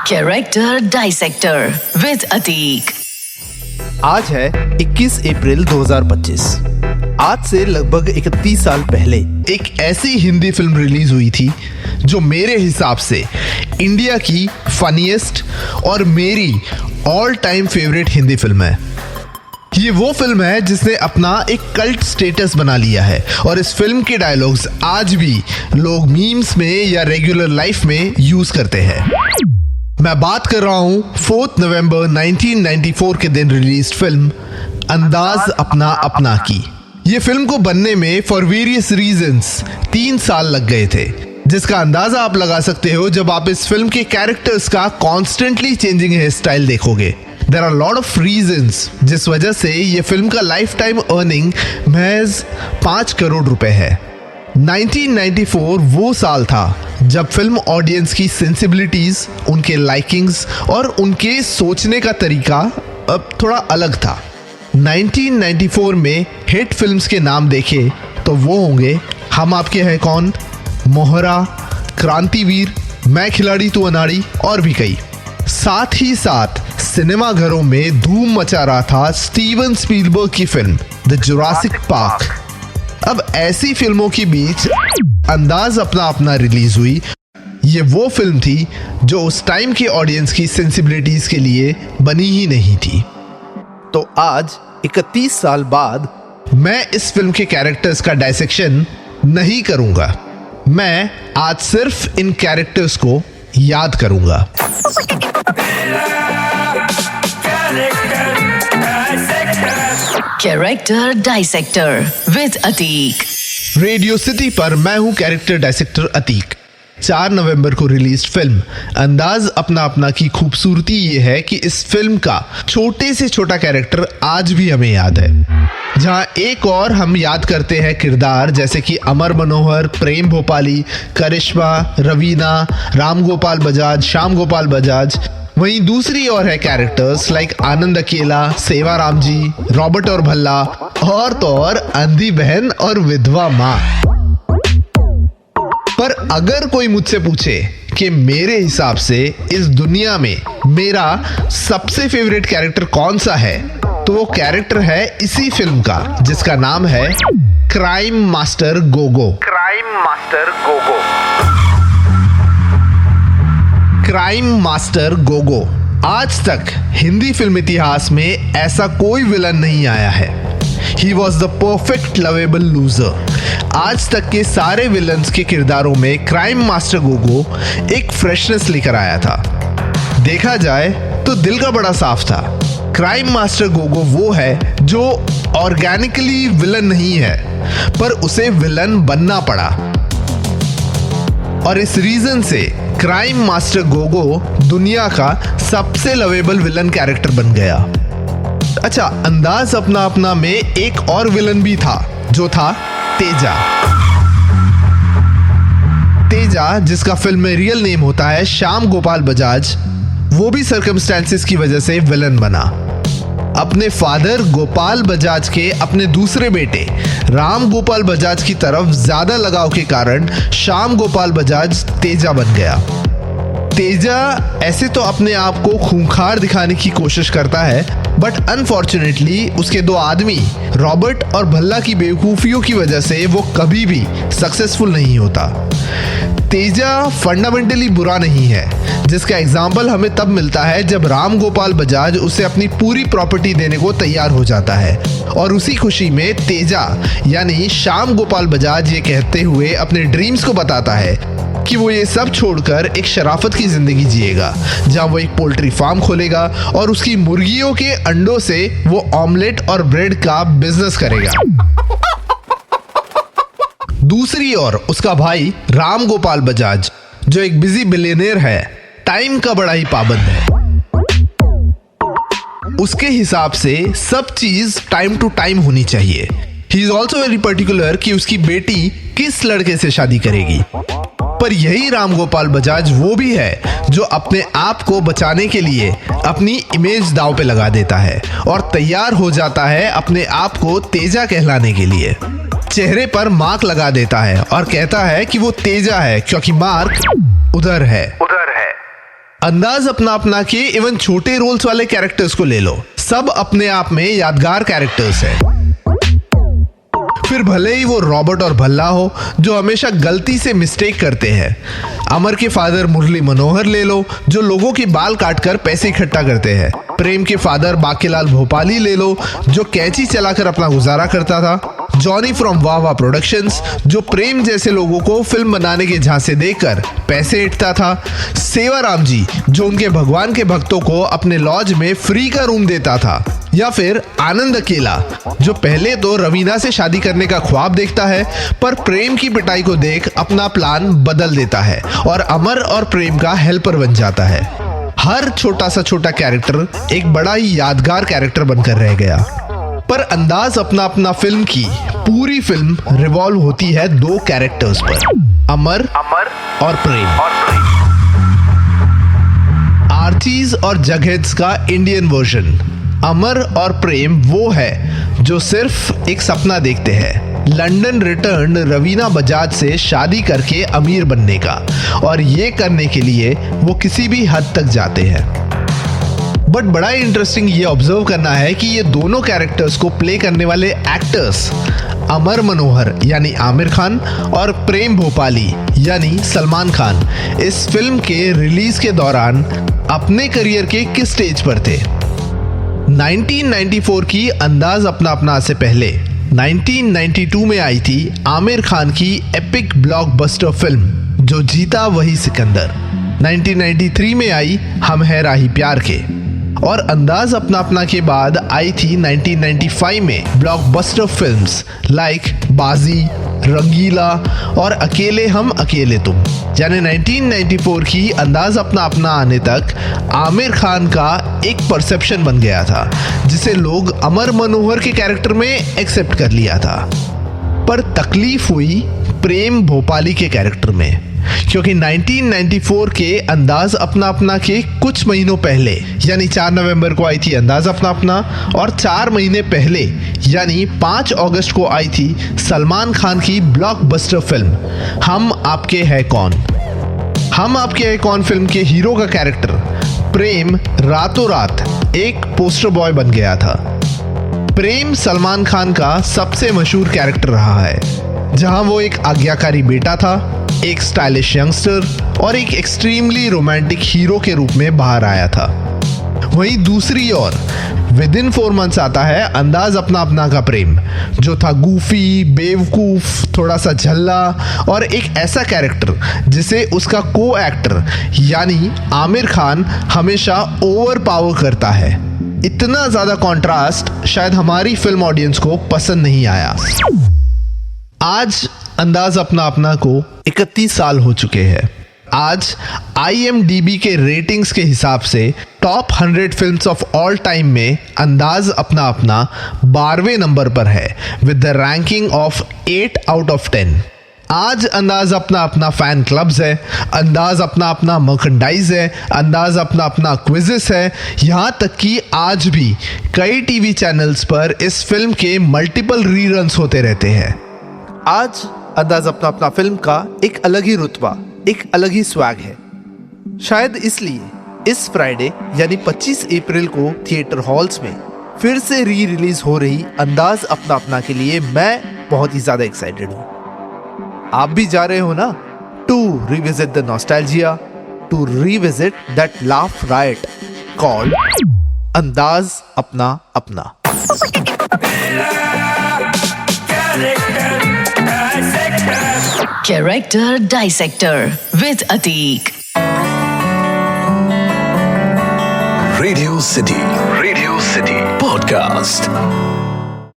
Character dissector with Atiq. आज है 21 अप्रैल 2025। आज से लगभग 31 साल पहले एक ऐसी हिंदी फिल्म रिलीज हुई थी जो मेरे हिसाब से इंडिया की फनीएस्ट और मेरी all time favourite Hindi film है। ये वो फिल्म है जिसने अपना एक कल्ट स्टेटस बना लिया है और इस फिल्म के डायलॉग्स आज भी लोग मीम्स में या रेगुलर लाइफ में यूज करते हैं। मैं बात कर रहा हूं 4 नवंबर 1994 के दिन रिलीज फिल्म अंदाज अपना अपना की। ये फिल्म को बनने में फॉर वेरियस रीजंस 3 साल लग गए थे, जिसका अंदाजा आप लगा सकते हो जब आप इस फिल्म के कैरेक्टर्स का कॉन्स्टेंटली चेंजिंग हेयर स्टाइल देखोगे। There are lot of reasons जिस वजह से ये फिल्म का लाइफ टाइम अर्निंग महज 5 करोड़ रुपए है। 1994 वो साल था जब फिल्म ऑडियंस की सेंसिबिलिटीज, उनके लाइकिंग्स और उनके सोचने का तरीका अब थोड़ा अलग था। 1994 में हिट फिल्म्स के नाम देखे तो वो होंगे हम आपके हैं कौन, मोहरा, क्रांतिवीर, मैं खिलाड़ी तू अनाड़ी और भी कई। साथ ही साथ सिनेमा घरों में धूम मचा रहा था स्टीवन स्पीलबर्ग की फिल्म द जुरासिक पार्क। अब ऐसी फिल्मों के बीच अंदाज अपना अपना रिलीज हुई। ये वो फिल्म थी जो उस टाइम के ऑडियंस की सेंसिबिलिटीज के लिए बनी ही नहीं थी। तो आज 31 साल बाद मैं इस फिल्म के कैरेक्टर्स का डायसेक्शन नहीं करूंगा। मैं आज सिर्फ इन कैरेक्टर्स को याद करूंगा। Character dissector with Atiq. Radio city पर मैं हूं कैरेक्टर डायसेक्टर अतीक। 4 नवंबर को रिलीज फिल्म अंदाज अपना अपना की खूबसूरती ये है कि इस फिल्म का छोटे से छोटा कैरेक्टर आज भी हमें याद है। जहां एक और हम याद करते हैं किरदार जैसे कि अमर मनोहर, प्रेम भोपाली, करिश्मा, रवीना, राम गोपाल बजाज, श्याम गोपाल बजाज, वहीं दूसरी ओर है कैरेक्टर्स लाइक आनंद अकेला, सेवाराम जी, रॉबर्ट और भल्ला और तो और अंधी बहन और विधवा माँ। पर अगर कोई मुझसे पूछे कि मेरे हिसाब से इस दुनिया में मेरा सबसे फेवरेट कैरेक्टर कौन सा है, तो वो कैरेक्टर है इसी फिल्म का जिसका नाम है crime master Gogo. Crime master Gogo. Crime master Gogo. आज तक हिंदी फिल्म इतिहास में ऐसा कोई विलन नहीं आया है। He was the perfect lovable loser। आज तक के सारे विलन्स के किरदारों में क्राइम मास्टर गोगो एक फ्रेशनेस लेकर आया था। देखा जाए तो दिल का बड़ा साफ था। क्राइम मास्टर गोगो वो है जो ऑर्गेनिकली विलन नहीं है, पर उसे विलन बनना पड़ा और इस रीजन से क्राइम मास्टर गोगो दुनिया का सबसे लवेबल विलन कैरेक्टर बन गया। अच्छा, अंदाज अपना अपना में एक और विलन भी था जो था तेजा। तेजा जिसका फिल्म में रियल नेम होता है श्याम गोपाल बजाज, वो भी सर्कमस्टेंसेस की वजह से विलन बना। अपने फादर गोपाल बजाज के अपने दूसरे बेटे राम गोपाल बजाज की तरफ ज्यादा लगाव के कारण श्याम गोपाल बजाज तेजा बन गया। तेजा ऐसे तो अपने आप को खूंखार दिखाने की कोशिश करता है, बट अनफॉर्चुनेटली उसके 2 आदमी रॉबर्ट और भल्ला की बेवकूफियों की वजह से वो कभी भी सक्सेसफुल नहीं होता। तेजा फंडामेंटली बुरा नहीं है, जिसका एग्जाम्पल हमें तब मिलता है जब राम गोपाल बजाज उसे अपनी पूरी प्रॉपर्टी देने को तैयार हो जाता है और उसी खुशी में तेजा यानी श्याम गोपाल बजाज ये कहते हुए अपने ड्रीम्स को बताता है कि वो ये सब छोड़कर एक शराफत की जिंदगी जिएगा, जहां वो एक पोल्ट्री फार्म खोलेगा और उसकी मुर्गियों के अंडों से वो ऑमलेट और ब्रेड का बिजनेस करेगा। दूसरी ओर उसका भाई राम गोपाल बजाज जो एक बिजी बिलियनियर है, टाइम का बड़ा ही पाबंद है। उसके हिसाब से सब चीज टाइम टू टाइम होनी चाहिए। He is also very particular कि उसकी बेटी किस लड़के से शादी करेगी। पर यही राम गोपाल बजाज वो भी है जो अपने आप को बचाने के लिए अपनी इमेज दांव पे लगा देता है और तैयार हो जाता है अपने आप को तेजा कहलाने के लिए। चेहरे पर मार्क लगा देता है और कहता है कि वो तेजा है क्योंकि मार्क उधर है। अंदाज अपना अपना के इवन छोटे रोल्स वाले कैरेक्टर्स को ले लो, सब अपने आप में यादगार कैरेक्टर्स है। फिर भले ही वो रॉबर्ट और भल्ला हो जो हमेशा गलती से मिस्टेक करते हैं, अमर के फादर मुरली मनोहर ले लो जो लोगों के बाल काटकर पैसे इकट्ठा करते हैं, प्रेम के फादर बाकीलाल भोपाली ले लो जो कैंची चलाकर अपना गुजारा करता था, जॉनी फ्रॉम वाह वाह प्रोडक्शंस जो प्रेम जैसे लोगों को फिल्म बनाने के झांसे देकर पैसे ईंटता था, सेवाराम जी जो उनके भगवान के भक्तों को अपने लॉज में फ्री का रूम देता था, या फिर आनंद अकेला जो पहले तो रवीना से शादी करने का ख्वाब देखता है पर प्रेम की पिटाई को देख अपना प्लान बदल देता है और अमर और प्रेम का हेल्पर बन जाता है। हर छोटा सा छोटा कैरेक्टर एक बड़ा ही यादगार कैरेक्टर बनकर रह गया। पर अंदाज अपना अपना फिल्म की पूरी फिल्म रिवॉल्व होती है दो कैरेक्टर्स पर, अमर और प्रेम। आर्चीज और जगहेड्स का इंडियन वर्जन। अमर और प्रेम वो है जो सिर्फ एक सपना देखते हैं, लंदन रिटर्न रवीना बजाज से शादी करके अमीर बनने का, और ये करने के लिए वो किसी भी हद तक जाते हैं। बट बड़ा इंटरेस्टिंग ये ऑब्जर्व करना है कि ये दोनों कैरेक्टर्स को प्ले करने वाले एक्टर्स अमर मनोहर यानी आमिर खान और प्रेम भोपाली यानी सलमान खान इस फिल्म के रिलीज के दौरान अपने करियर के किस स्टेज पर थे। 1994 की अंदाज अपना अपना से पहले 1992 में आई थी आमिर खान की एपिक ब्लॉकबस्टर फिल्म जो जीता वही सिकंदर। 1993 में आई हम है राही प्यार के, और अंदाज अपना अपना के बाद आई थी 1995 में ब्लॉकबस्टर फिल्म्स लाइक बाजी, रंगीला और अकेले हम अकेले तुम। यानी 1994 की अंदाज अपना अपना आने तक आमिर खान का एक परसेप्शन बन गया था जिसे लोग अमर मनोहर के कैरेक्टर में एक्सेप्ट कर लिया था। पर तकलीफ हुई प्रेम भोपाली के कैरेक्टर में, क्योंकि 1994 के अंदाज अपना अपना के कुछ महीनों पहले यानी 4 नवंबर को आई थी अंदाज अपना अपना, और 4 महीने पहले यानी 5 अगस्त को आई थी सलमान खान की ब्लॉकबस्टर फिल्म हम आपके है कौन। हम आपके है कौन फिल्म के हीरो का कैरेक्टर प्रेम रातों रात एक पोस्टर बॉय बन गया था। प्रेम सलमान खान का सबसे मशहूर कैरेक्टर रहा है, जहां वो एक आज्ञाकारी बेटा था, एक स्टाइलिश यंगस्टर और एक एक्सट्रीमली रोमांटिक हीरो के रूप में बाहर आया था। वहीं दूसरी ओर विद इन 4 मंथ्स आता है अंदाज अपना अपना का प्रेम, जो था गूफी, बेवकूफ, थोड़ा सा झल्ला और एक ऐसा कैरेक्टर जिसे उसका को एक्टर यानी आमिर खान हमेशा ओवर पावर करता है। इतना ज्यादा कॉन्ट्रास्ट शायद हमारी फिल्म ऑडियंस को पसंद नहीं आया। आज अंदाज अपना अपना को 31 साल हो चुके हैं। आज IMDb के रेटिंग्स के हिसाब से top 100 films of all time में अंदाज अपना अपना 12वें नंबर पर है with the ranking of 8 out of 10। आज अंदाज अपना अपना फैन क्लब्स है, अंदाज अपना अपना मर्केंडाइज है, अंदाज अपना अपना क्विज़ेस है, यहाँ तक कि आज भी कई टीवी चैनल्स पर इस फिल्म के मल्टीपल रीरन्स होते रहते हैं। आज अंदाज अपना अपना फिल्म का एक अलग ही रुतबा, एक अलग ही स्वैग है। शायद इसलिए इस फ्राइडे यानी 25 अप्रैल को थिएटर हॉल्स में फिर से री रिलीज हो रही अंदाज अपना अपना के लिए मैं बहुत ही ज्यादा एक्साइटेड हूँ। आप भी जा रहे हो ना? To revisit the nostalgia, to revisit that laugh riot called Andaz Apna अपना। Character Dissector with Atik. Radio City Podcast.